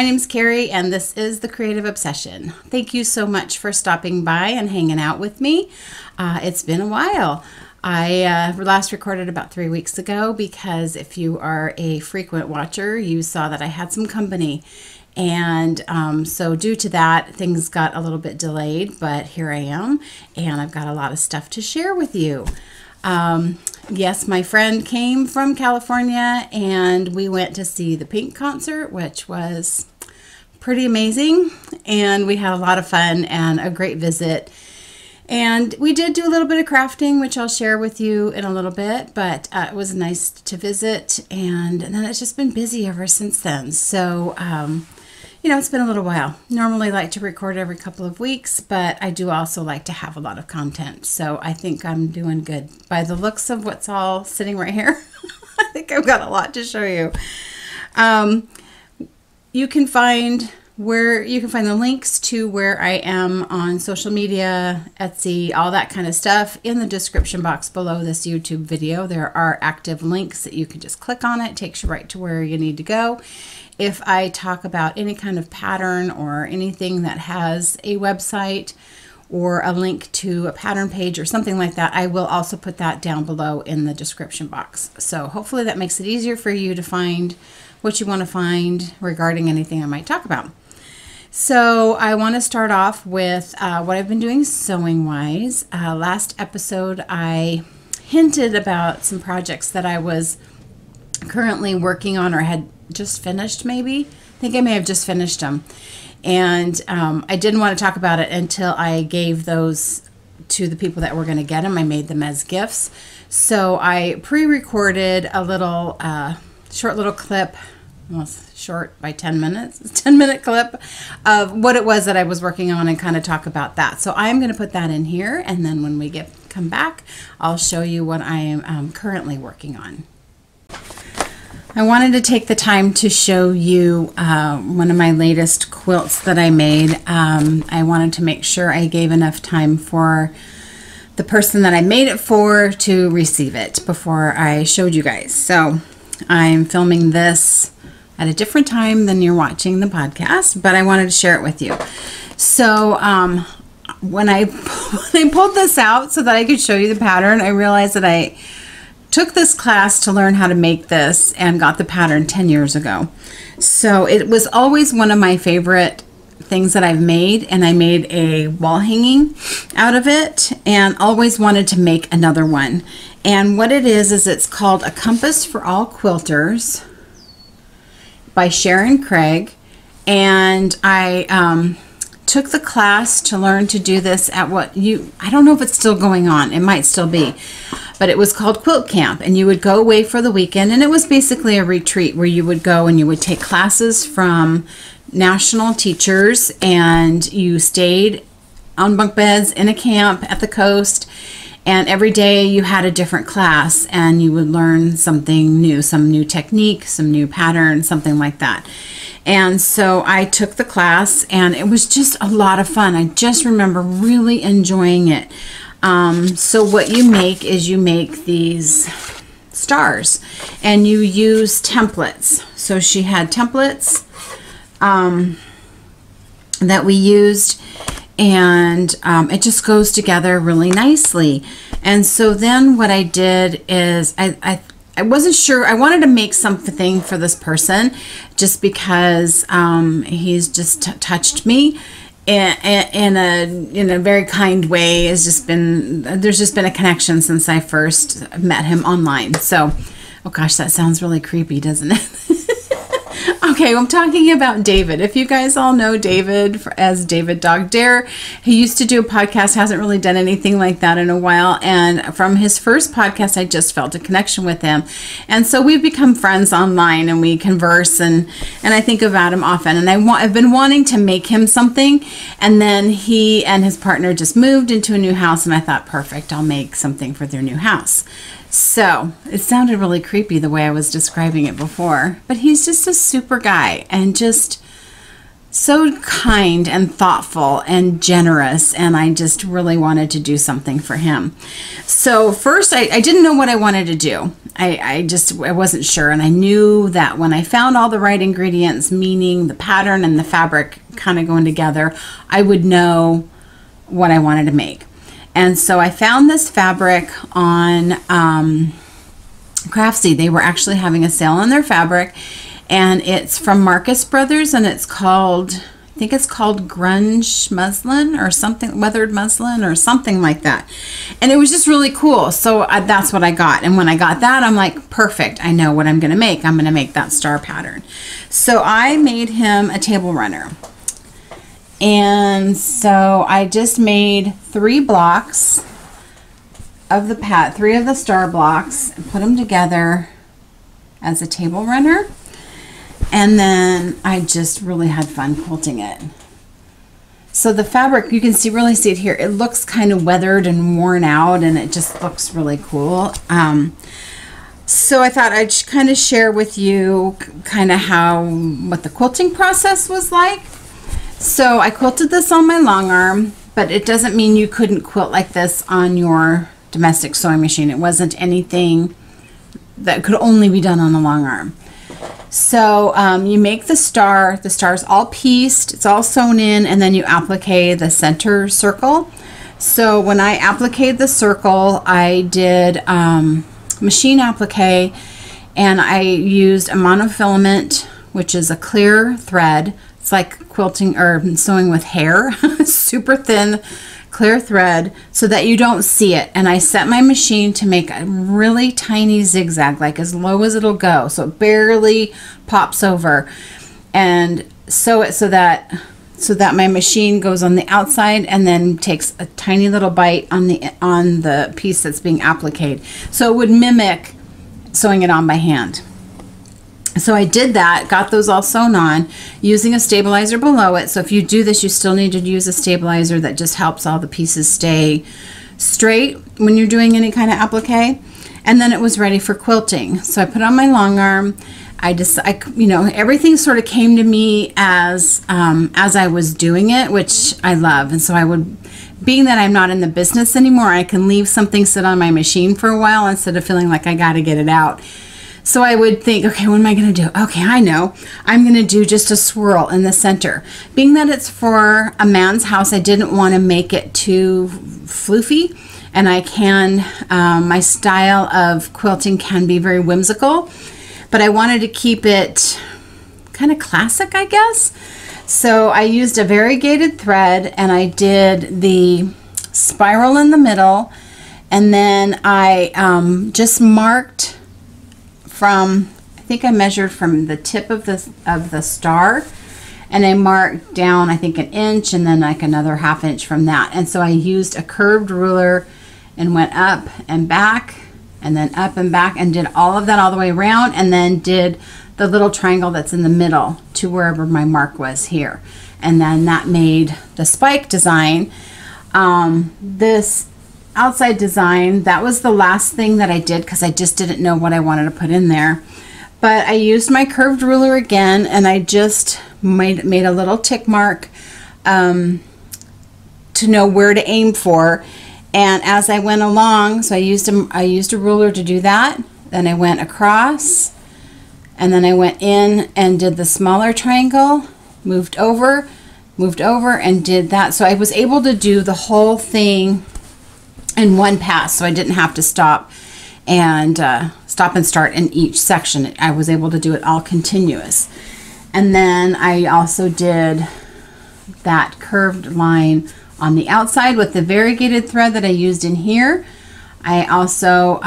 My name's Carrie, and this is The Creative Obsession. Thank you so much for stopping by and hanging out with me. It's been a while. I last recorded about 3 weeks ago because if you are a frequent watcher, you saw that I had some company. And so due to that, things got a little bit delayed, but here I am, and I've got a lot of stuff to share with you. Yes, my friend came from California, and we went to see the Pink concert, which was pretty amazing, and we had a lot of fun and a great visit. And we did do a little bit of crafting, which I'll share with you in a little bit, but it was nice to visit, and then it's just been busy ever since then. So, you know, it's been a little while. Normally like to record every couple of weeks, but I do also like to have a lot of content. So I think I'm doing good. By the looks of what's all sitting right here, I think I've got a lot to show you. You can find the links to where I am on social media, Etsy, all that kind of stuff in the description box below this YouTube video. There are active links that you can just click on. It takes you right to where you need to go. If I talk about any kind of pattern or anything that has a website or a link to a pattern page or something like that, I will also put that down below in the description box. So hopefully that makes it easier for you to find what you want to find regarding anything I might talk about. So I want to start off with what I've been doing sewing wise. Last episode I hinted about some projects that I was currently working on or had just finished maybe. I think I may have just finished them. And I didn't want to talk about it until I gave those to the people that were going to get them. I made them as gifts. So I pre-recorded a little short little clip, almost short by 10 minutes, 10-minute clip of what it was that I was working on and kind of talk about that. So I'm going to put that in here, and then when we come back, I'll show you what I am currently working on. I wanted to take the time to show you one of my latest quilts that I made. I wanted to make sure I gave enough time for the person that I made it for to receive it before I showed you guys. So I'm filming this at a different time than you're watching the podcast, but I wanted to share it with you. So when I pulled this out so that I could show you the pattern, I realized that I took this class to learn how to make this and got the pattern 10 years ago. So it was always one of my favorite things that I've made, and I made a wall hanging out of it and always wanted to make another one. And what it is it's called A Compass for All Quilters by Sharon Craig. And I took the class to learn to do this at I don't know if it's still going on. It might still be. But it was called Quilt Camp, and you would go away for the weekend, and it was basically a retreat where you would go and you would take classes from national teachers, and you stayed on bunk beds in a camp at the coast, and every day you had a different class, and you would learn something new, some new technique, some new pattern, something like that. And so I took the class, and it was just a lot of fun. I just remember really enjoying it. So what you make is you make these stars, and you use templates. So she had templates that we used, and it just goes together really nicely. And so then what I did is I wasn't sure. I wanted to make something for this person just because he's just touched me in a very kind way. There's just been a connection since I first met him online. So, oh gosh, that sounds really creepy, doesn't it? Okay, I'm talking about David. If you guys all know David as David Dog Dare, he used to do a podcast, hasn't really done anything like that in a while. And from his first podcast, I just felt a connection with him. And so we've become friends online, and we converse, and I think about him often. And I've been wanting to make him something. And then he and his partner just moved into a new house, and I thought, perfect, I'll make something for their new house. So it sounded really creepy the way I was describing it before, but he's just a super guy, and just so kind and thoughtful and generous, and I just really wanted to do something for him. So first I didn't know what I wanted to do. I wasn't sure, and I knew that when I found all the right ingredients, meaning the pattern and the fabric kind of going together, I would know what I wanted to make. And so I found this fabric on Craftsy. They were actually having a sale on their fabric, and it's from Marcus Brothers, and it's called, I think it's called grunge muslin or something, weathered muslin or something like that. And it was just really cool. So that's what I got. And when I got that, I'm like, perfect. I know what I'm going to make. I'm going to make that star pattern. So I made him a table runner. And so I just made 3 blocks of the 3 of the star blocks and put them together as a table runner. And then I just really had fun quilting it. So the fabric, you can really see it here. It looks kind of weathered and worn out, and it just looks really cool. So I thought I'd kind of share with you kind of what the quilting process was like. So I quilted this on my long arm, but it doesn't mean you couldn't quilt like this on your domestic sewing machine. It wasn't anything that could only be done on a long arm. So you make the star. The star's all pieced, it's all sewn in, and then you applique the center circle. So when I appliqued the circle, I did machine applique, and I used a monofilament, which is a clear thread. It's like quilting or sewing with hair, super thin clear thread so that you don't see it. And I set my machine to make a really tiny zigzag, like as low as it'll go, so it barely pops over, and sew it so that my machine goes on the outside and then takes a tiny little bite on the piece that's being appliqued, so it would mimic sewing it on by hand. So I did that, got those all sewn on using a stabilizer below it. So if you do this, you still need to use a stabilizer that just helps all the pieces stay straight when you're doing any kind of applique. And then it was ready for quilting. So I put on my long arm. You know, everything sort of came to me as I was doing it, which I love. And so I would, being that I'm not in the business anymore, I can leave something sit on my machine for a while instead of feeling like I got to get it out. So I would think, okay, what am I going to do? Okay, I know. I'm going to do just a swirl in the center. Being that it's for a man's house, I didn't want to make it too floofy. And my style of quilting can be very whimsical, but I wanted to keep it kind of classic, I guess. So I used a variegated thread, and I did the spiral in the middle, and then I just marked from, I think I measured from the tip of the star, and I marked down, I think, 1 inch, and then like another 1/2 inch from that. And so I used a curved ruler and went up and back, and then up and back, and did all of that all the way around, and then did the little triangle that's in the middle to wherever my mark was here. And then that made the spike design. This outside design, that was the last thing that I did because I just didn't know what I wanted to put in there. But I used my curved ruler again, and I just made a little tick mark to know where to aim for. And as I went along, so I used a ruler to do that. Then I went across, and then I went in and did the smaller triangle, moved over, and did that. So I was able to do the whole thing in one pass, so I didn't have to stop and start in each section. I was able to do it all continuous. And then I also did that curved line on the outside with the variegated thread that I used in here. I also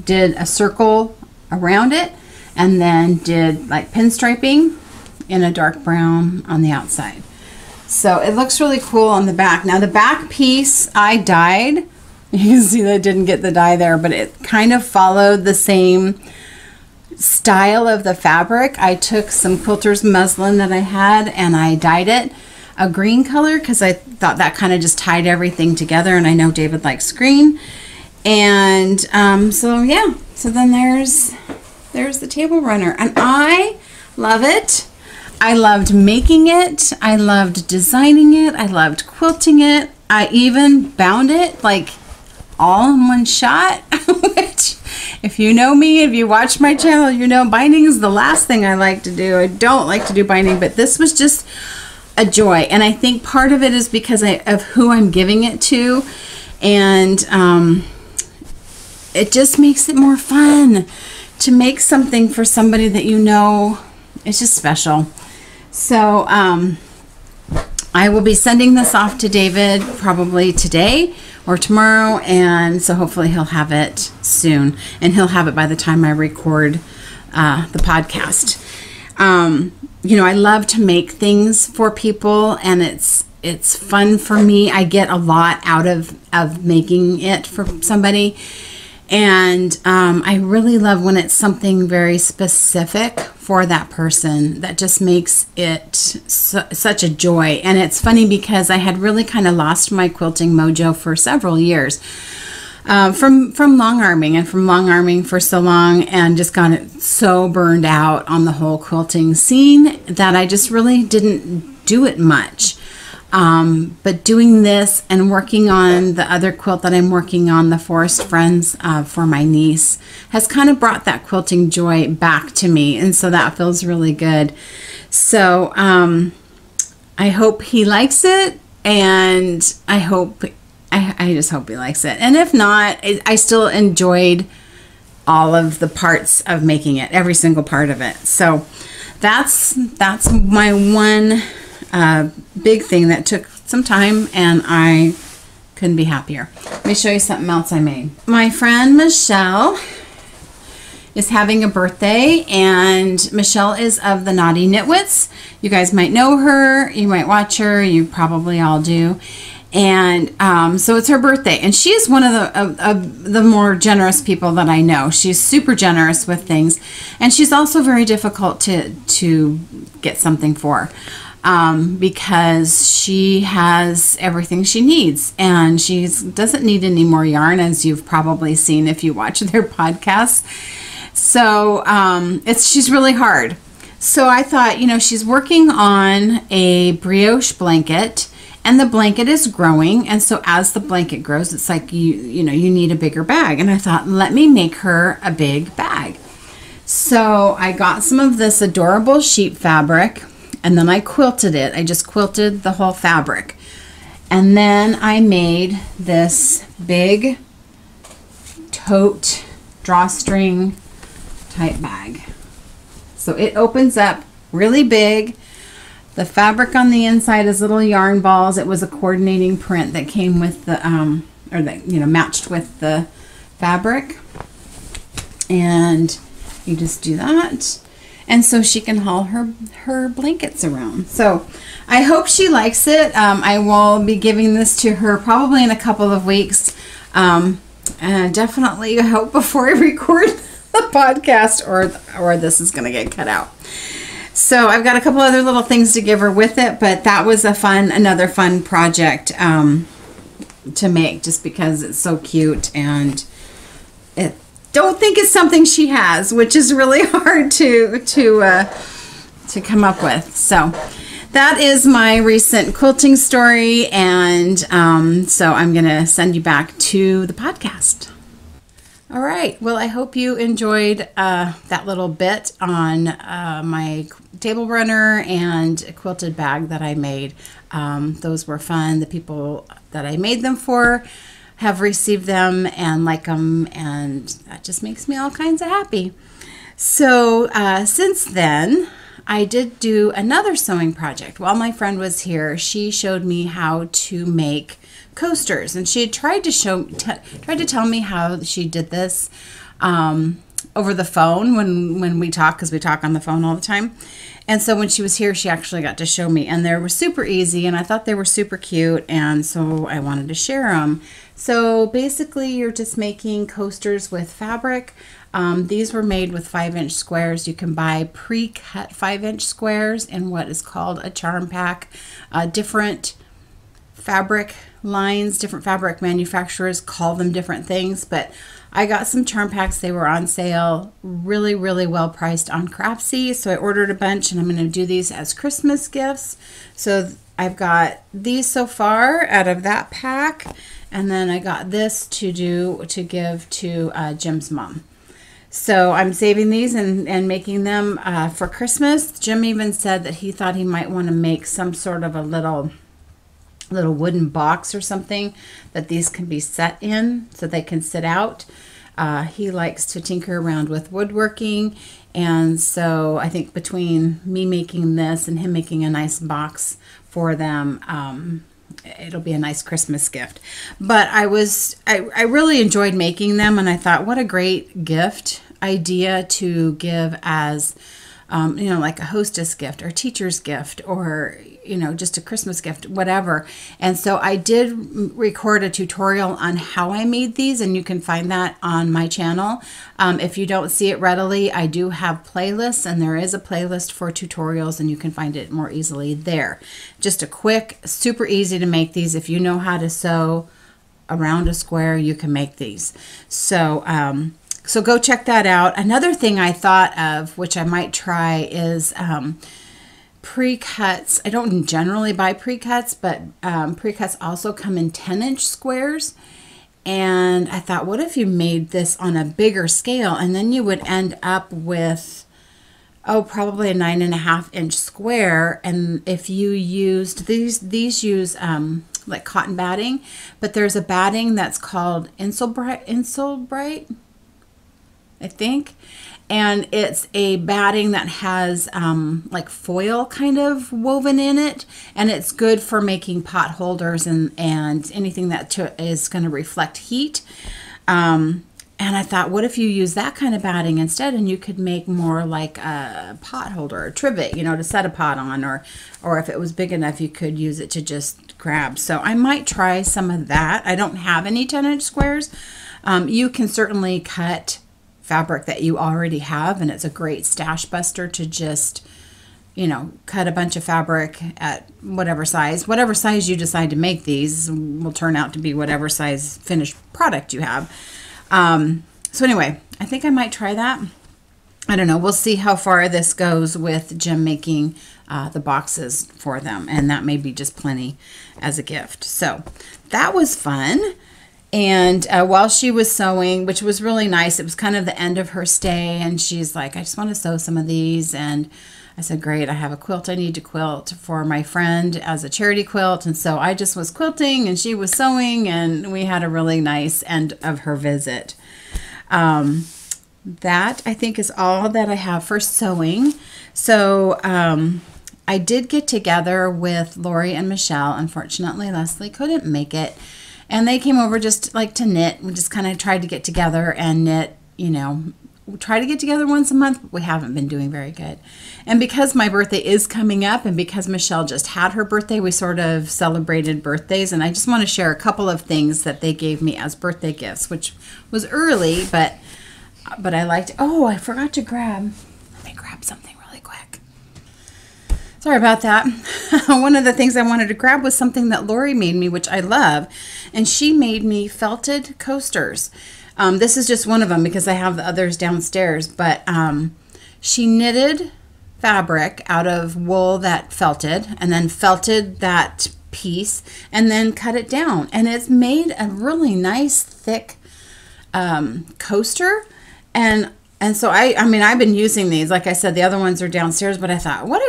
did a circle around it, and then did like pinstriping in a dark brown on the outside. So it looks really cool on the back. Now the back piece I dyed. You can see that I didn't get the dye there, but it kind of followed the same style of the fabric. I took some quilter's muslin that I had, and I dyed it a green color because I thought that kind of just tied everything together, and I know David likes green. And so yeah, so then there's the table runner, and I love it. I loved making it. I loved designing it. I loved quilting it. I even bound it like all in one shot, which if you know me, if you watch my channel, you know binding is the last thing I like to do. I don't like to do binding, but this was just a joy. And I think part of it is because of who I'm giving it to. And it just makes it more fun to make something for somebody that you know. It's just special. So I will be sending this off to David probably today or tomorrow, and so hopefully he'll have it soon, and he'll have it by the time I record the podcast. You know, I love to make things for people, and it's fun for me. I get a lot out of making it for somebody. And I really love when it's something very specific for that person that just makes it such a joy. And it's funny because I had really kind of lost my quilting mojo for several years from long arming and from long arming for so long, and just got so burned out on the whole quilting scene that I just really didn't do it much. But doing this and working on the other quilt that I'm working on, the Forest Friends, for my niece, has kind of brought that quilting joy back to me. And so that feels really good. So, I hope he likes it, and I just hope he likes it. And if not, I still enjoyed all of the parts of making it, every single part of it. So that's my one big thing that took some time, and I couldn't be happier. Let me show you something else I made. My friend Michelle is having a birthday, and Michelle is of the Naughty Knitwits. You guys might know her, you might watch her, you probably all do. And so it's her birthday, and she is one of the more generous people that I know. She's super generous with things, and she's also very difficult to get something for. Because she has everything she needs, and she doesn't need any more yarn, as you've probably seen if you watch their podcasts. So she's really hard. So I thought, you know, she's working on a brioche blanket, and the blanket is growing, and so as the blanket grows, it's like you need a bigger bag. And I thought, let me make her a big bag. So I got some of this adorable sheep fabric, and then I quilted it. I just quilted the whole fabric. And then I made this big tote drawstring type bag. So it opens up really big. The fabric on the inside is little yarn balls. It was a coordinating print that came with the, or that, you know, matched with the fabric. And you just do that. And so she can haul her blankets around. So I hope she likes it. I will be giving this to her probably in a couple of weeks. And definitely I hope before I record the podcast, or this is going to get cut out. So I've got a couple other little things to give her with it, but that was another fun project to make, just because it's so cute, and don't think it's something she has, which is really hard to come up with. So that is my recent quilting story, and so I'm gonna send you back to the podcast. All right, well, I hope you enjoyed that little bit on my table runner and quilted bag that I made. Those were fun. The people that I made them for have received them and like them, and that just makes me all kinds of happy. So since then, I did do another sewing project. While my friend was here, she showed me how to make coasters, and she had tried to tell me how she did this over the phone when we talk, because we talk on the phone all the time. And so when she was here, she actually got to show me, and they were super easy, and I thought they were super cute, and so I wanted to share them. So basically, you're just making coasters with fabric. These were made with 5-inch squares. You can buy pre-cut 5-inch squares in what is called a charm pack. Different fabric lines, different fabric manufacturers call them different things, but I got some charm packs. They were on sale, really, really well priced on Craftsy. So I ordered a bunch, and I'm going to do these as Christmas gifts. So I've got these so far out of that pack, and then I got this to give to Jim's mom. So I'm saving these and making them for Christmas. Jim even said that he thought he might want to make some sort of a little wooden box or something that these can be set in so they can sit out. He likes to tinker around with woodworking, and so I think between me making this and him making a nice box for them, it'll be a nice Christmas gift. But I really enjoyed making them, and I thought, what a great gift idea to give as like a hostess gift or teacher's gift, or just a Christmas gift, whatever. And so I did record a tutorial on how I made these, and you can find that on my channel. If you don't see it readily, I do have playlists, and there is a playlist for tutorials, and you can find it more easily there. Just a quick, super easy to make these. If you know how to sew around a square, you can make these. So so go check that out. Another thing I thought of, which I might try, is pre-cuts. I don't generally buy pre-cuts, but pre-cuts also come in 10-inch squares. And I thought, what if you made this on a bigger scale, and then you would end up with, probably a 9.5-inch square. And if you used these use like cotton batting, but there's a batting that's called Insulbrite, I think. And it's a batting that has like foil kind of woven in it, and it's good for making pot holders and anything that is going to reflect heat. And I thought, what if you use that kind of batting instead, and you could make more like a pot holder, a trivet, to set a pot on, or if it was big enough, you could use it to just grab. So I might try some of that. I don't have any 10-inch squares. You can certainly cut fabric that you already have, and it's a great stash buster to just cut a bunch of fabric at whatever size you decide to make. These will turn out to be whatever size finished product you have. So anyway, I think I might try that. I don't know, we'll see how far this goes with Jim making the boxes for them, and that may be just plenty as a gift. So that was fun. And while she was sewing, which was really nice, it was kind of the end of her stay, and she's like, I just want to sew some of these. And I said, great, I have a quilt I need to quilt for my friend as a charity quilt. And so I just was quilting, and she was sewing, and we had a really nice end of her visit. That, I think, is all that I have for sewing. So I did get together with Lori and Michelle. Unfortunately, Leslie couldn't make it. And they came over just like to knit. We just kind of tried to get together and knit, we try to get together once a month, but we haven't been doing very good. And because my birthday is coming up, and because Michelle just had her birthday, we sort of celebrated birthdays. And I just want to share a couple of things that they gave me as birthday gifts, which was early, but I liked. Oh, I forgot to grab. Let me grab something really quick. Sorry about that. One of the things I wanted to grab was something that Lori made me, which I love. And she made me felted coasters. This is just one of them because I have the others downstairs. But she knitted fabric out of wool that felted, and then felted that piece, and then cut it down. And it's made a really nice, thick coaster. And so I've been using these. Like I said, the other ones are downstairs, but I thought, what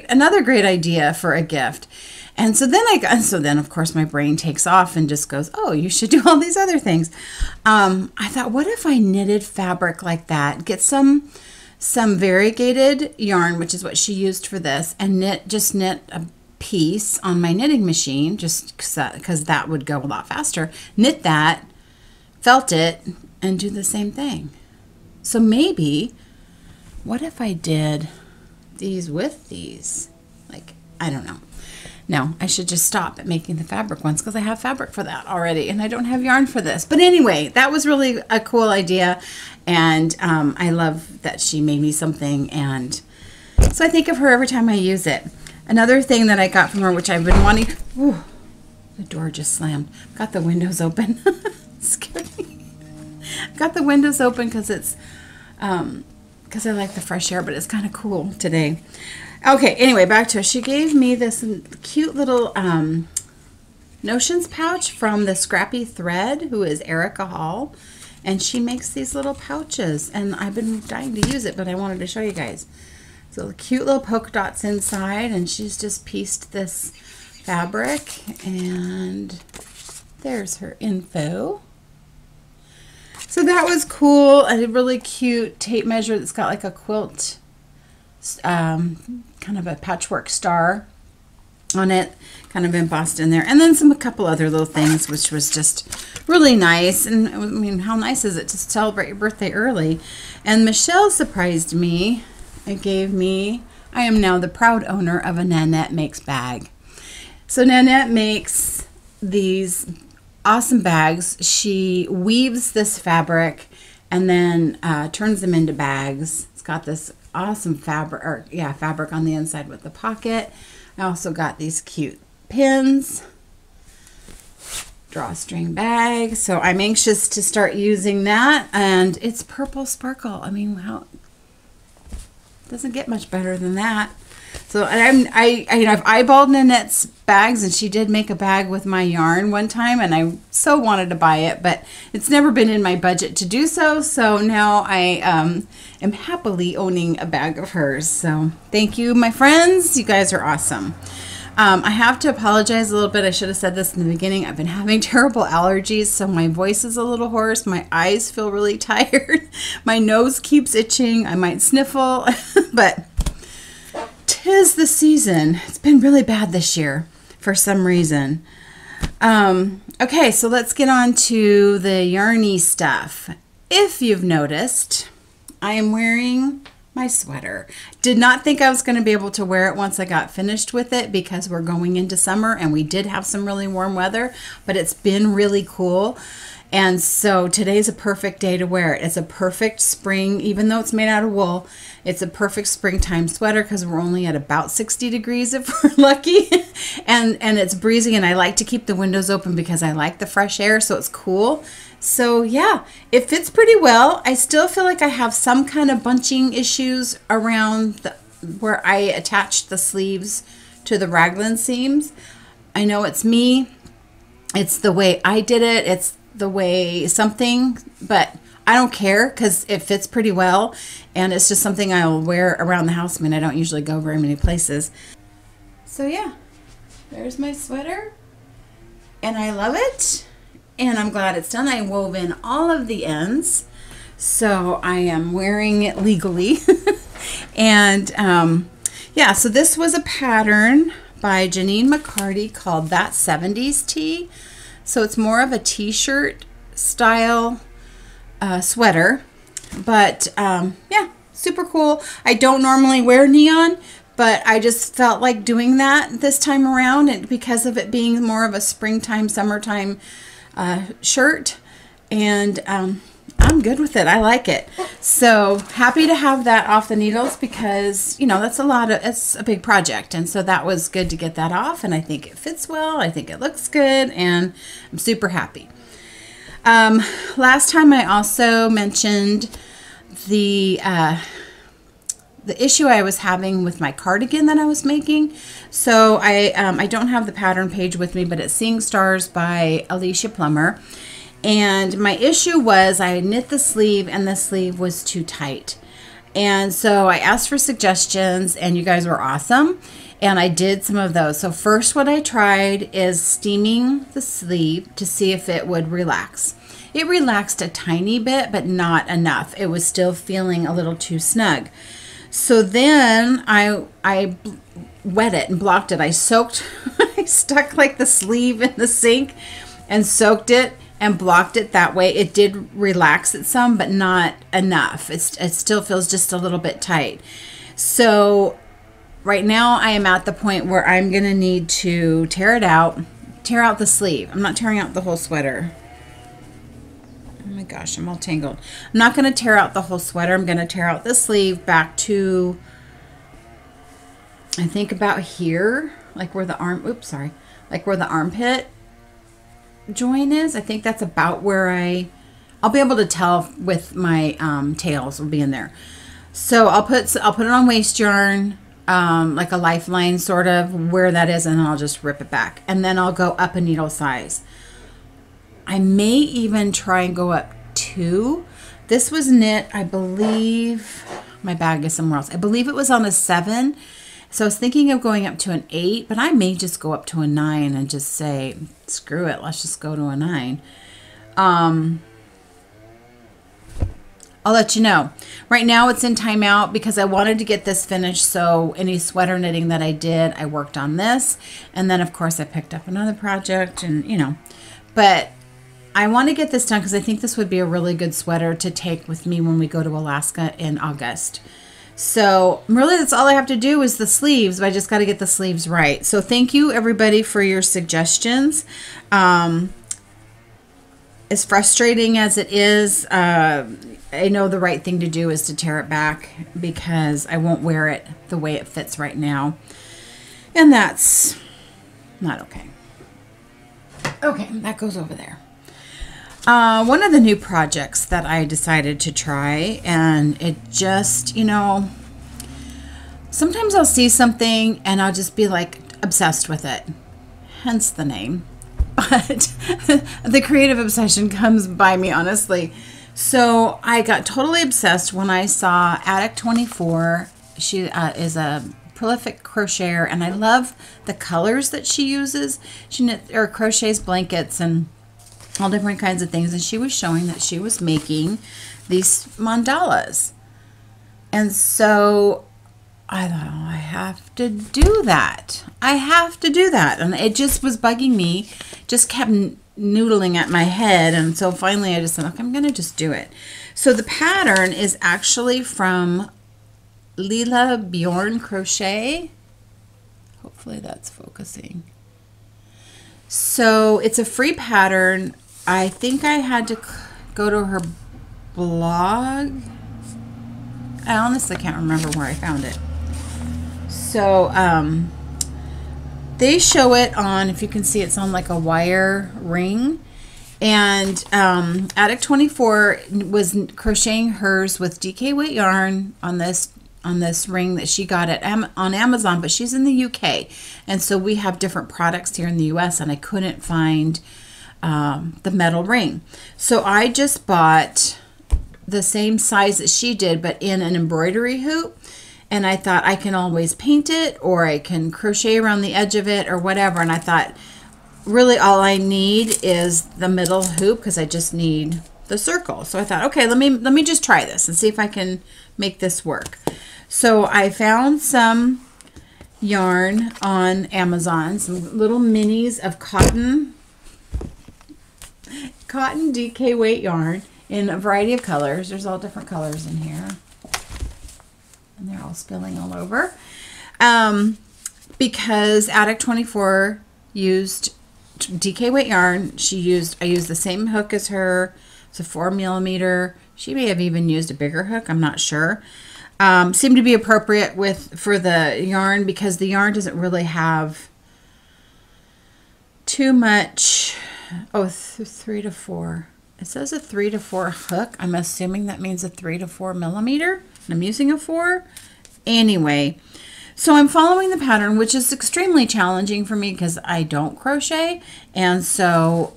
another great idea for a gift. And so then of course my brain takes off and just goes, oh, you should do all these other things. I thought, what if I knitted fabric like that? Get some variegated yarn, which is what she used for this, and just knit a piece on my knitting machine, just because that would go a lot faster. Knit that, felt it, and do the same thing. So maybe, what if I did these with these? Like, I don't know. No, I should just stop at making the fabric ones because I have fabric for that already, and I don't have yarn for this. But anyway, that was really a cool idea, and I love that she made me something, and so I think of her every time I use it. Another thing that I got from her, which I've been wanting... Ooh, The door just slammed. Got the windows open. Scared me. Got the windows open because it's because I like the fresh air, but it's kind of cool today. Okay, anyway, back to it. She gave me this cute little notions pouch from the Scrappy Thread, who is Erica Hall, and she makes these little pouches, and I've been dying to use it, but I wanted to show you guys. So cute little polka dots inside, and she's just pieced this fabric, and there's her info. So that was cool. A really cute tape measure that's got like a quilt, kind of a patchwork star on it, kind of embossed in there. And then a couple other little things, which was just really nice. And I mean, how nice is it to celebrate your birthday early? And Michelle surprised me and gave me, I am now the proud owner of a Nanette Makes bag. So Nanette makes these awesome bags. She weaves this fabric and then turns them into bags. It's got this awesome fabric on the inside with the pocket. I also got these cute pins, drawstring bag. So I'm anxious to start using that, and it's purple sparkle. I mean, wow, doesn't get much better than that. So I've eyeballed Nanette's bags, and she did make a bag with my yarn one time, and I so wanted to buy it, but it's never been in my budget to do so. So now I am happily owning a bag of hers. So thank you, my friends. You guys are awesome. I have to apologize a little bit. I should have said this in the beginning. I've been having terrible allergies, so my voice is a little hoarse. My eyes feel really tired. My nose keeps itching. I might sniffle, but 'tis the season. It's been really bad this year for some reason. Okay, so let's get on to the yarny stuff. If you've noticed, I am wearing my sweater. Did not think I was going to be able to wear it once I got finished with it, because we're going into summer and we did have some really warm weather, but it's been really cool. And so today's a perfect day to wear it. It's a perfect spring, even though it's made out of wool. It's a perfect springtime sweater because we're only at about 60 degrees if we're lucky. and it's breezy, and I like to keep the windows open because I like the fresh air, so it's cool. So yeah, it fits pretty well. I still feel like I have some kind of bunching issues around where I attached the sleeves to the raglan seams. I know it's me. It's the way I did it. It's the way something, but I don't care because it fits pretty well, and it's just something I'll wear around the house. I mean, I don't usually go very many places. So yeah, there's my sweater, and I love it, and I'm glad it's done. I wove in all of the ends, so I am wearing it legally. And yeah, so this was a pattern by Janine McCarty called That 70s Tee. So it's more of a t-shirt style sweater, but yeah, super cool. I don't normally wear neon, but I just felt like doing that this time around, and because of it being more of a springtime, summertime shirt, and I'm good with it. I like it. So happy to have that off the needles, because you know it's a big project, and so that was good to get that off, and I think it fits well. I think it looks good, and I'm super happy. Last time I also mentioned the issue I was having with my cardigan that I was making. So I don't have the pattern page with me, but it's Seeing Stars by Alicia Plummer. And my issue was I knit the sleeve and the sleeve was too tight. And so I asked for suggestions, and you guys were awesome. And I did some of those. So first, what I tried is steaming the sleeve to see if it would relax. It relaxed a tiny bit, but not enough. It was still feeling a little too snug. So then I wet it and blocked it. I stuck like the sleeve in the sink and soaked it and blocked it that way. It did relax it some, but not enough. It still feels just a little bit tight. So right now I am at the point where I'm going to need to tear out the sleeve. I'm not tearing out the whole sweater. Oh my gosh, I'm all tangled. I'm not going to tear out the whole sweater. I'm going to tear out the sleeve back to, I think about here, like where the like where the armpit join is. I think that's about where I'll be able to tell with my tails will be in there. So I'll put it on waste yarn, like a lifeline sort of where that is, and I'll just rip it back. And then I'll go up a needle size. I may even try and go up 2. This was knit, I believe, my bag is somewhere else. I believe it was on a 7. So I was thinking of going up to an 8, but I may just go up to a 9 and just say, screw it, let's just go to a 9. I'll let you know. Right now it's in timeout because I wanted to get this finished. So any sweater knitting that I did, I worked on this. And then of course I picked up another project and but I want to get this done because I think this would be a really good sweater to take with me when we go to Alaska in August. So really that's all I have to do is the sleeves, but I just got to get the sleeves right. So thank you everybody for your suggestions. As frustrating as it is, I know the right thing to do is to tear it back because I won't wear it the way it fits right now. And that's not okay. Okay, that goes over there. One of the new projects that I decided to try, and it just, sometimes I'll see something and I'll just be like obsessed with it. Hence the name. But the creative obsession comes by me, honestly. So I got totally obsessed when I saw Attic 24. She is a prolific crocheter, and I love the colors that she uses. She crochets blankets and all different kinds of things, and she was showing that she was making these mandalas. And so I thought, oh, I have to do that. I have to do that. And it just was bugging me, just kept noodling at my head. And so finally I just said, okay, I'm going to just do it. So the pattern is actually from Lila Bjorn Crochet. Hopefully that's focusing. So it's a free pattern. I think I had to go to her blog. I honestly can't remember where I found it. So they show it on, if you can see, it's on like a wire ring. And Attic 24 was crocheting hers with DK weight yarn on this ring that she got on Amazon, but she's in the UK. And so we have different products here in the US, and I couldn't find the metal ring. So I just bought the same size that she did, but in an embroidery hoop. And I thought I can always paint it, or I can crochet around the edge of it or whatever. And I thought really all I need is the middle hoop because I just need the circle. So I thought, okay, let me just try this and see if I can make this work. So I found some yarn on Amazon, some little minis of cotton DK weight yarn in a variety of colors. There's all different colors in here. And they're all spilling all over. Because Attic 24 used DK weight yarn. I used the same hook as her. It's a 4mm. She may have even used a bigger hook. I'm not sure. Seemed to be appropriate for the yarn because the yarn doesn't really have too much. Oh, 3 to 4. It says a 3 to 4 hook. I'm assuming that means a 3 to 4mm. I'm using a 4. Anyway, so I'm following the pattern, which is extremely challenging for me because I don't crochet. And so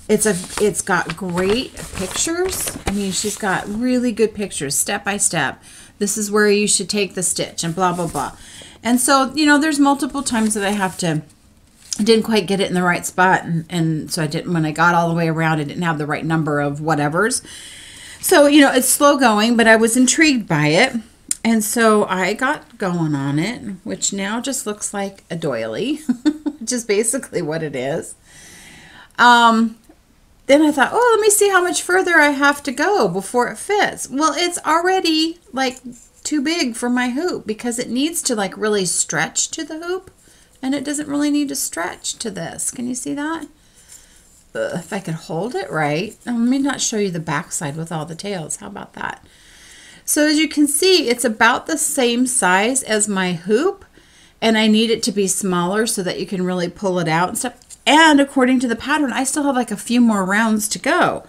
it's got great pictures. I mean, she's got really good pictures, step by step. This is where you should take the stitch and blah, blah, blah. And so, there's multiple times that I didn't quite get it in the right spot. And so when I got all the way around, I didn't have the right number of whatevers. So, it's slow going, but I was intrigued by it. And so I got going on it, which now just looks like a doily, which is basically what it is. Then I thought, oh, let me see how much further I have to go before it fits. Well, it's already like too big for my hoop because it needs to like really stretch to the hoop. And it doesn't really need to stretch to this. Can you see that? If I could hold it right. Let me not show you the back side with all the tails. How about that? So as you can see, it's about the same size as my hoop. And I need it to be smaller so that you can really pull it out and stuff. And according to the pattern, I still have like a few more rounds to go.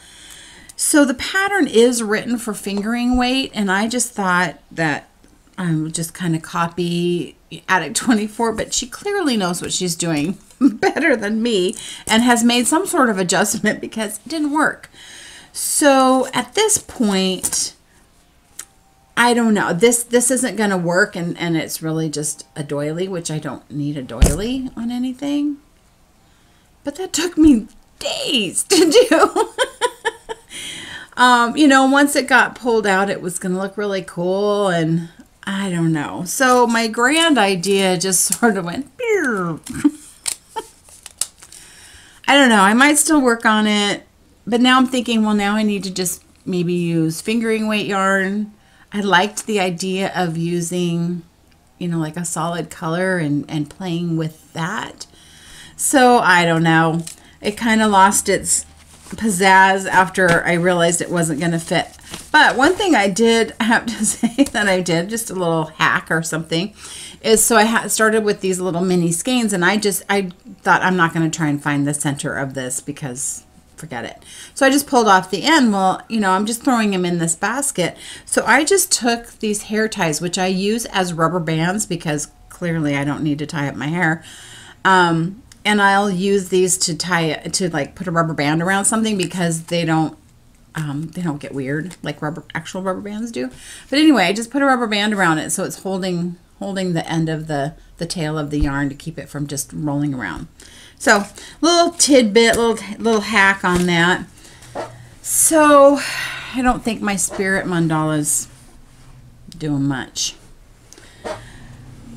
So the pattern is written for fingering weight, and I just thought that I would just kind of copy Attic 24, but she clearly knows what she's doing better than me and has made some sort of adjustment because it didn't work. So at this point, I don't know. This isn't going to work, and it's really just a doily, which I don't need a doily on anything. But that took me days to do. You know, once it got pulled out, it was going to look really cool, and I don't know. So my grand idea just sort of went, I don't know. I might still work on it, but now I'm thinking, well, now I need to just maybe use fingering weight yarn. I liked the idea of using, you know, like a solid color and playing with that. So I don't know. It kind of lost its pizzazz after I realized it wasn't going to fit. But one thing I did have to say that I did, just a little hack or something, is so I started with these little mini skeins, and I thought I'm not going to try and find the center of this because forget it. So I just pulled off the end. Well, you know, I'm just throwing them in this basket. So I just took these hair ties, which I use as rubber bands because clearly I don't need to tie up my hair. And I'll use these to like put a rubber band around something because they don't get weird like actual rubber bands do. But anyway, I just put a rubber band around it so it's holding the end of the tail of the yarn to keep it from just rolling around. So little tidbit, little hack on that. So I don't think my spirit mandala's doing much.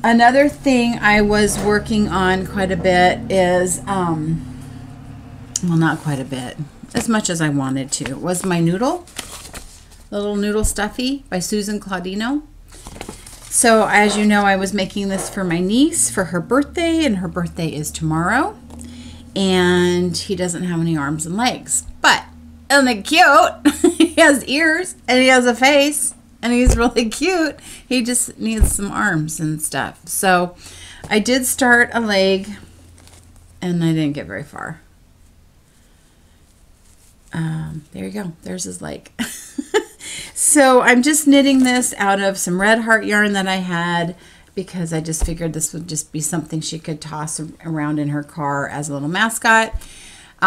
Another thing I was working on quite a bit is, well, not quite a bit, as much as I wanted to, was my noodle, little noodle stuffy by Susan Claudino. So as you know, I was making this for my niece for her birthday, and her birthday is tomorrow. And he doesn't have any arms and legs, but isn't it cute? He has ears and he has a face. And he's really cute. He just needs some arms and stuff. So I did start a leg and I didn't get very far. There you go. There's his leg. So I'm just knitting this out of some red heart yarn that I had because I just figured this would just be something she could toss around in her car as a little mascot.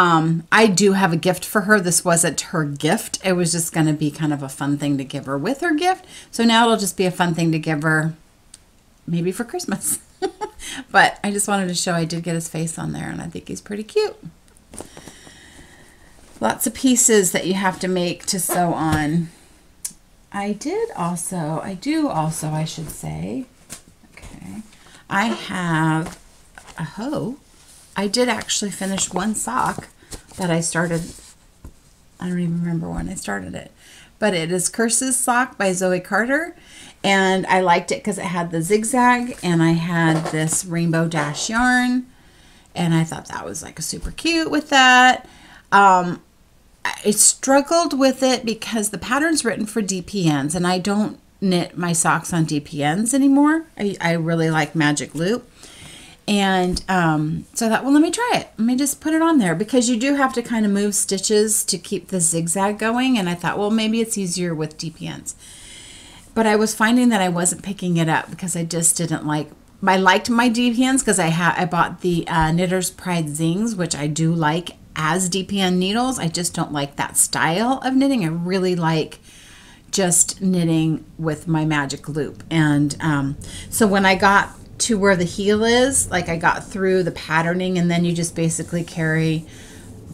I do have a gift for her. This wasn't her gift. It was just going to be kind of a fun thing to give her with her gift. So now it'll just be a fun thing to give her maybe for Christmas. But I just wanted to show I did get his face on there, and I think he's pretty cute. Lots of pieces that you have to make to sew on. I do also, I should say, okay, I have a hoe. I did actually finish one sock that I started. I don't even remember when I started it, but it is Curse's sock by Zoe Carter, and I liked it because it had the zigzag, and I had this rainbow dash yarn, and I thought that was like a super cute with that. I struggled with it because the pattern's written for DPNs, and I don't knit my socks on DPNs anymore. I really like Magic Loop. And so I thought, well, let me try it. Let me just put it on there because you do have to kind of move stitches to keep the zigzag going. And I thought, well, maybe it's easier with DPNs. But I was finding that I wasn't picking it up because I just didn't like, I liked my DPNs because I bought the Knitter's Pride Zings, which I do like as DPN needles. I just don't like that style of knitting. I really like just knitting with my Magic Loop. And so when I got to where the heel is, like I got through the patterning, and then you just basically carry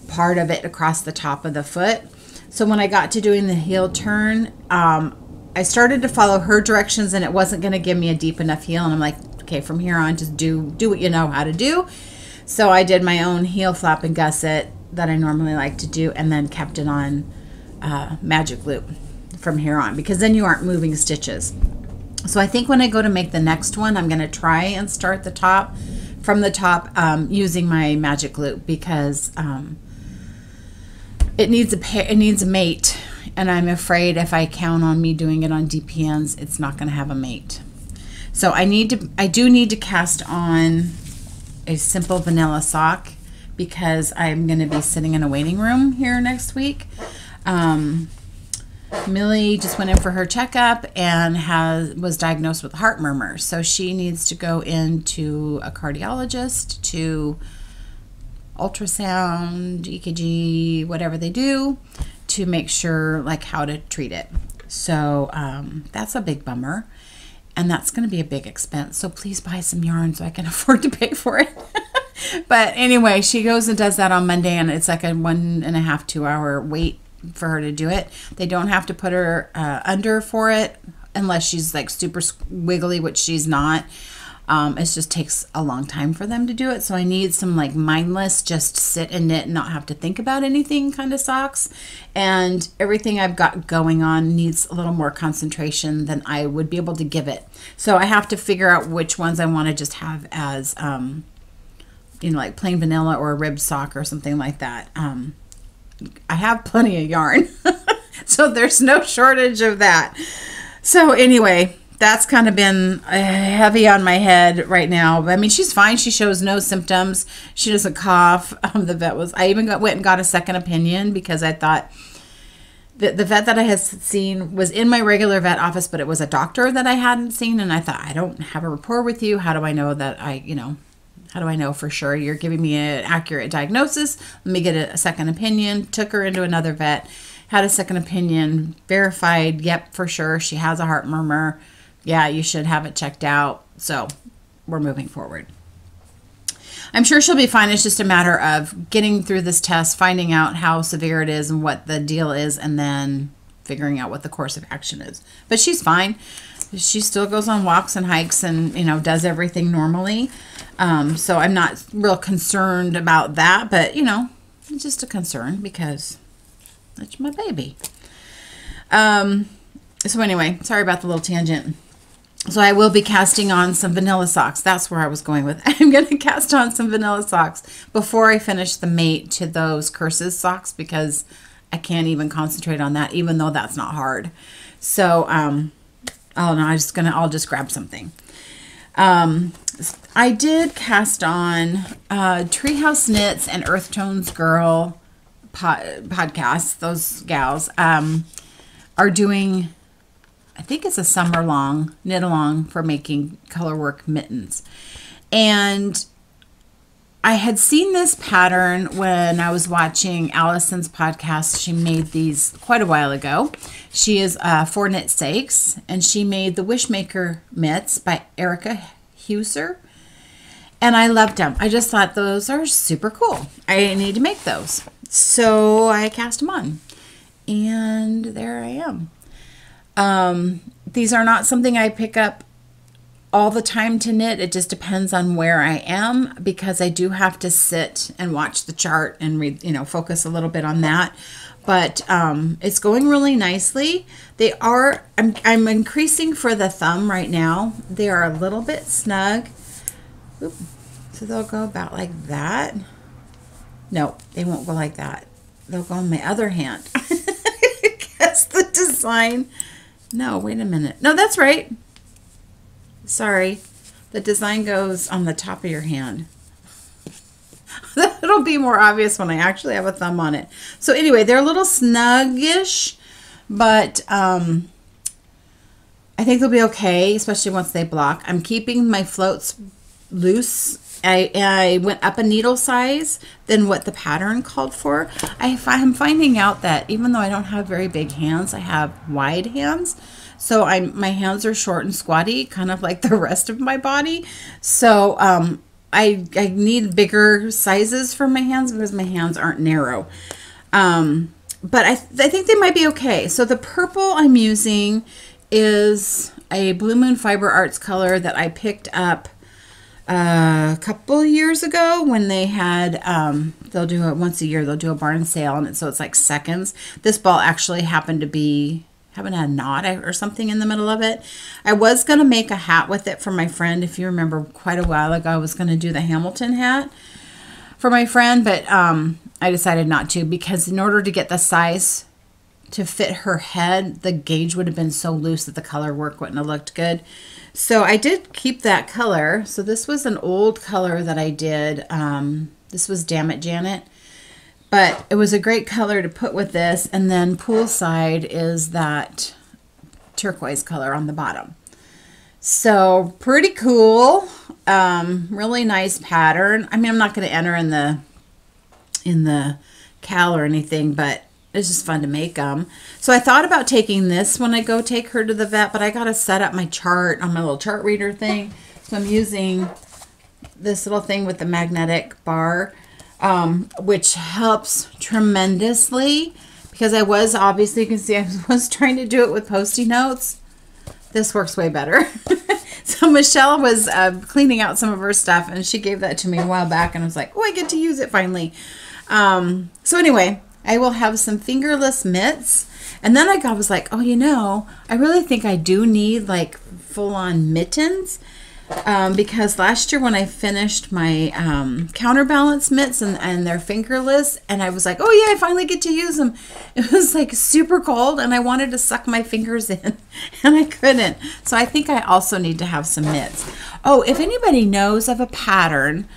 part of it across the top of the foot. So when I got to doing the heel turn, I started to follow her directions, and it wasn't going to give me a deep enough heel, and I'm like, okay, from here on, just do what you know how to do. So I did my own heel flap and gusset that I normally like to do, and then kept it on Magic Loop from here on, because then you aren't moving stitches. So I think when I go to make the next one, I'm going to try and start the top from the top using my Magic Loop, because it needs a mate, and I'm afraid if I count on me doing it on DPNs, it's not going to have a mate. So I do need to cast on a simple vanilla sock, because I'm going to be sitting in a waiting room here next week. Millie just went in for her checkup and was diagnosed with heart murmur. So she needs to go into a cardiologist to ultrasound, EKG, whatever they do, to make sure like how to treat it. So that's a big bummer. And that's going to be a big expense. So please buy some yarn so I can afford to pay for it. But anyway, she goes and does that on Monday, and it's like a 1.5 to 2 hour wait for her to do it. They don't have to put her under for it unless she's like super wiggly, which she's not. It just takes a long time for them to do it. So I need some like mindless, just sit and knit and not have to think about anything kind of socks. And everything I've got going on needs a little more concentration than I would be able to give it. So I have to figure out which ones I want to just have as, you know, like plain vanilla or a rib sock or something like that. I have plenty of yarn, so there's no shortage of that. So anyway, that's kind of been heavy on my head right now. I mean, she's fine. She shows no symptoms. She doesn't cough. The vet was, I even went and got a second opinion because I thought the vet that I had seen was in my regular vet office, but it was a doctor that I hadn't seen. And I thought, I don't have a rapport with you. How do I know that how do I know for sure you're giving me an accurate diagnosis? Let me get a second opinion. Took her into another vet, had a second opinion, verified, yep, for sure, she has a heart murmur. Yeah, you should have it checked out. So we're moving forward. I'm sure she'll be fine. It's just a matter of getting through this test, finding out how severe it is and what the deal is, and then figuring out what the course of action is. But she's fine. She still goes on walks and hikes and, you know, does everything normally. So I'm not real concerned about that, but, you know, it's just a concern because it's my baby. So anyway, sorry about the little tangent. So I will be casting on some vanilla socks. That's where I was going with. I'm going to cast on some vanilla socks before I finish the mate to those Curses socks because I can't even concentrate on that, even though that's not hard. So, oh no, I'll just grab something. I did cast on Treehouse Knits and Earth Tones Girl podcasts. Those gals are doing, I think it's a summer long knit along for making colorwork mittens. And I had seen this pattern when I was watching Allison's podcast. She made these quite a while ago. She is For Knit Sakes, and she made the Wishmaker mitts by Erica Huser. And I loved them. I just thought those are super cool. I need to make those. So I cast them on. And there I am. These are not something I pick up all the time to knit. It just depends on where I am because I do have to sit and watch the chart and read, you know, focus a little bit on that. But it's going really nicely. They are, I'm increasing for the thumb right now. They are a little bit snug. Oop. So they'll go about like that. No, they won't go like that. They'll go on my other hand. I guess the design. No, wait a minute. No, that's right. Sorry. The design goes on the top of your hand. It'll be more obvious when I actually have a thumb on it. So anyway, they're a little snuggish, but I think they'll be okay, especially once they block. I'm keeping my floats loose. I went up a needle size than what the pattern called for. I'm finding out that even though I don't have very big hands, I have wide hands. So my hands are short and squatty, kind of like the rest of my body. So I need bigger sizes for my hands because my hands aren't narrow. But I think they might be okay. So the purple I'm using is a Blue Moon Fiber Arts color that I picked up a couple years ago when they had, they'll do it once a year, they'll do a barn sale, and so it's like seconds. This ball actually happened to be having a knot or something in the middle of it. I was going to make a hat with it for my friend. If you remember quite a while ago, I was going to do the Hamilton hat for my friend, but I decided not to because in order to get the size to fit her head, the gauge would have been so loose that the color work wouldn't have looked good. So I did keep that color. So this was an old color that I did. This was Damn It Janet. But it was a great color to put with this. And then poolside is that turquoise color on the bottom. So pretty cool. Really nice pattern. I mean, I'm not going to enter in the cal or anything, but it's just fun to make them. So I thought about taking this when I go take her to the vet, but I got to set up my chart on my little chart reader thing. So I'm using this little thing with the magnetic bar, which helps tremendously, because I was, obviously you can see I was trying to do it with Post-it notes. This works way better. So Michelle was cleaning out some of her stuff, and she gave that to me a while back, and I was like, oh, I get to use it finally. So anyway, I will have some fingerless mitts. And then I was like, oh, you know, I really think I do need like full-on mittens. Because last year when I finished my counterbalance mitts and they're fingerless, and I was like, oh yeah, I finally get to use them. It was like super cold, and I wanted to suck my fingers in, and I couldn't. So I think I also need to have some mitts. Oh, if anybody knows of a pattern,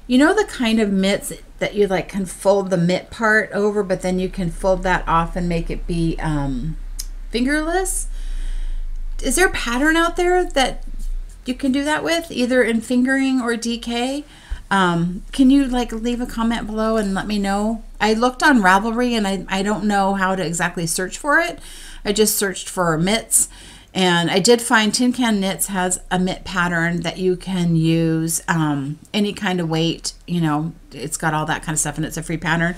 you know, the kind of mitts that you like can fold the mitt part over, but then you can fold that off and make it be fingerless. Is there a pattern out there that you can do that with, either in fingering or DK? Can you like leave a comment below and let me know? I looked on Ravelry, and I don't know how to exactly search for it. I just searched for mitts, and I did find Tin Can Knits has a mitt pattern that you can use any kind of weight. You know, it's got all that kind of stuff, and it's a free pattern,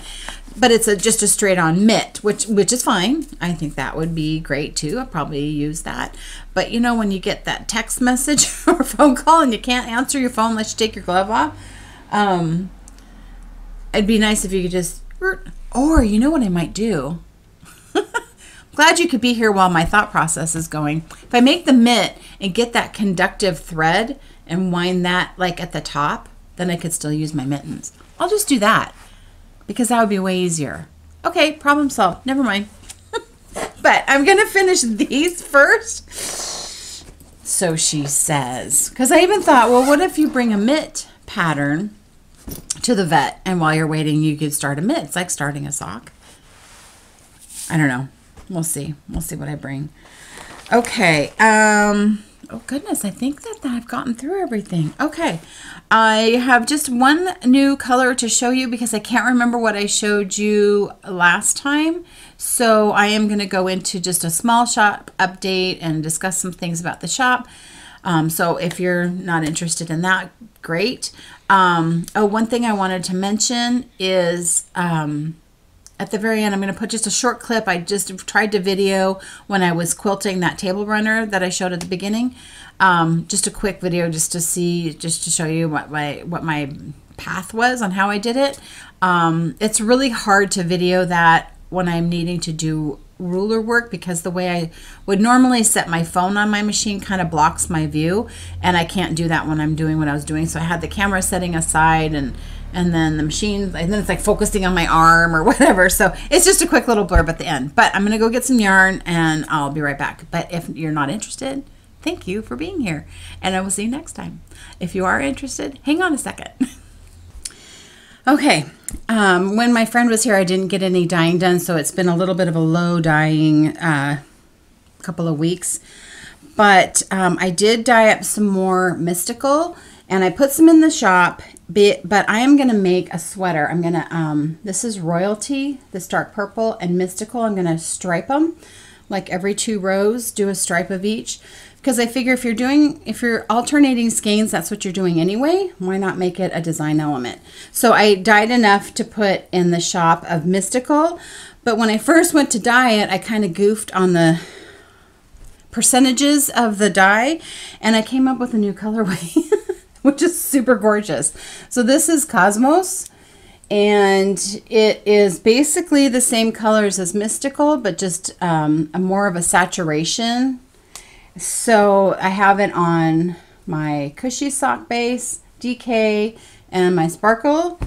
but it's just a straight on mitt, which is fine. I think that would be great too. I'll probably use that. But you know, when you get that text message or phone call and you can't answer your phone unless you take your glove off, it'd be nice if you could just, or you know what I might do? Glad you could be here while my thought process is going. If I make the mitt and get that conductive thread and wind that like at the top, then I could still use my mittens. I'll just do that, because that would be way easier. Okay, problem solved. Never mind. But I'm going to finish these first. So she says, because I even thought, well, what if you bring a mitt pattern to the vet, and while you're waiting, you could start a mitt. It's like starting a sock. I don't know. We'll see. We'll see what I bring. Okay. Oh goodness, I think that I've gotten through everything. Okay. I have just one new color to show you, because I can't remember what I showed you last time. So I am going to go into just a small shop update and discuss some things about the shop. So if you're not interested in that, great. Oh, one thing I wanted to mention is at the very end, I'm going to put just a short clip. I just tried to video when I was quilting that table runner that I showed at the beginning. Just a quick video just to show you what my path was on how I did it. It's really hard to video that when I'm needing to do ruler work, because the way I would normally set my phone on my machine kind of blocks my view, and I can't do that when I'm doing what I was doing. So I had the camera setting aside, and then the machine, and then it's like focusing on my arm or whatever. So it's just a quick little blurb at the end. But I'm going to go get some yarn, and I'll be right back. But if you're not interested, thank you for being here, and I will see you next time. If you are interested, hang on a second. Okay, when my friend was here, I didn't get any dyeing done, so it's been a little bit of a low dyeing couple of weeks. But I did dye up some more Mystical, and I put some in the shop, but I am going to make a sweater. I'm going to, this is Royalty, this dark purple, and Mystical. I'm going to stripe them, like every 2 rows, do a stripe of each. Because I figure if you're alternating skeins, that's what you're doing anyway. Why not make it a design element? So I dyed enough to put in the shop of Mystical. But when I first went to dye it, I kind of goofed on the percentages of the dye, and I came up with a new colorway, which is super gorgeous. So this is Cosmos, and it is basically the same colors as Mystical, but just a more of a saturation. So I have it on my Cushy sock base, DK, and my Sparkle.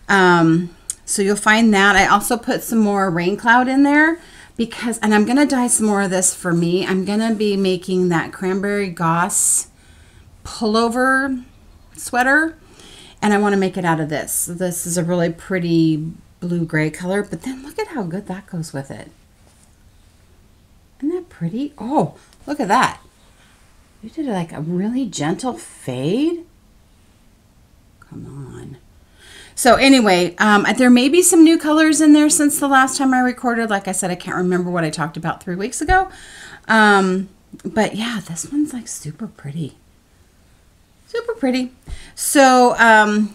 So you'll find that. I also put some more Rain Cloud in there, because, and I'm going to dye some more of this for me. I'm going to be making that Cranberry Goss pullover sweater. And I want to make it out of this. So this is a really pretty blue-gray color, but then look at how good that goes with it. Isn't that pretty? Oh, look at that. You did like a really gentle fade. Come on. So anyway, there may be some new colors in there since the last time I recorded. Like I said, I can't remember what I talked about 3 weeks ago. But yeah, this one's like super pretty. Super pretty. So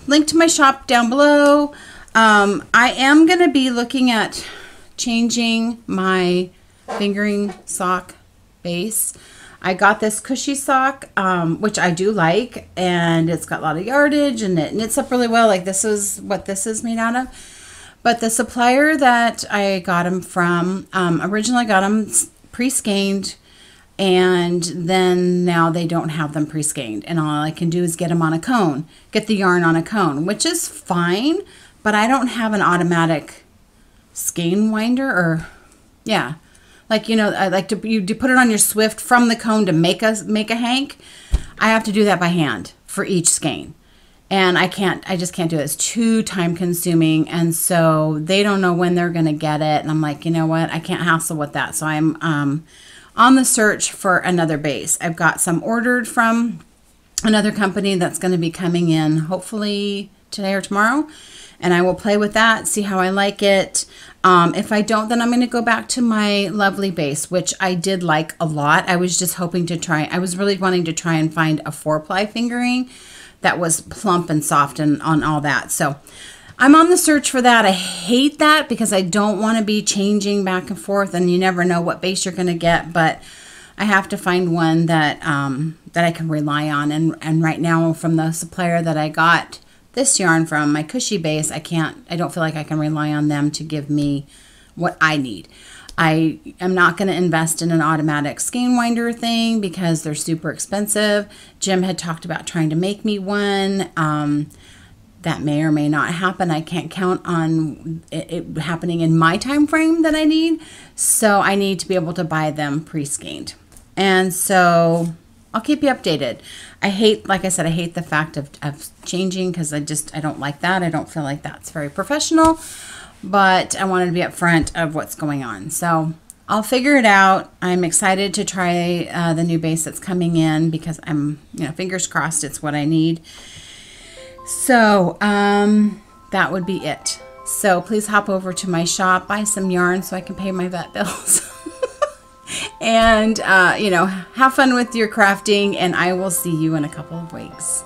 link to my shop down below. I am going to be looking at changing my fingering sock base. I got this cushy sock, which I do like, and it's got a lot of yardage, and it knits up really well. Like this is what this is made out of. But the supplier that I got them from, originally got them pre-skeined, and then now they don't have them pre-skeined. And all I can do is get them on a cone, get the yarn on a cone, which is fine, but I don't have an automatic skein winder, or, yeah. Like, you know, I like to you put it on your Swift from the cone to make a hank. I have to do that by hand for each skein. And I just can't do it. It's too time consuming. And so they don't know when they're going to get it. And I'm like, you know what? I can't hassle with that. So I'm on the search for another base. I've got some ordered from another company that's going to be coming in hopefully today or tomorrow. And I will play with that, see how I like it. If I don't, then I'm going to go back to my lovely base, which I did like a lot. I was just hoping to try, I was really wanting to try and find a 4-ply fingering that was plump and soft and on all that. So I'm on the search for that. I hate that because I don't want to be changing back and forth, and you never know what base you're going to get, but I have to find one that, that I can rely on. And right now from the supplier that I got this yarn from, my cushy base, I don't feel like I can rely on them to give me what I need. I am not going to invest in an automatic skein winder thing because they're super expensive. Jim had talked about trying to make me one. That may or may not happen. I can't count on it happening in my time frame that I need. So I need to be able to buy them pre-skeined. And so I'll keep you updated. I hate, like I said, I hate the fact of changing because I don't like that. I don't feel like that's very professional, but I wanted to be upfront of what's going on. So I'll figure it out. I'm excited to try the new base that's coming in because I'm, fingers crossed it's what I need. So that would be it. So please hop over to my shop, buy some yarn so I can pay my vet bills. And, have fun with your crafting, and I will see you in a couple of weeks.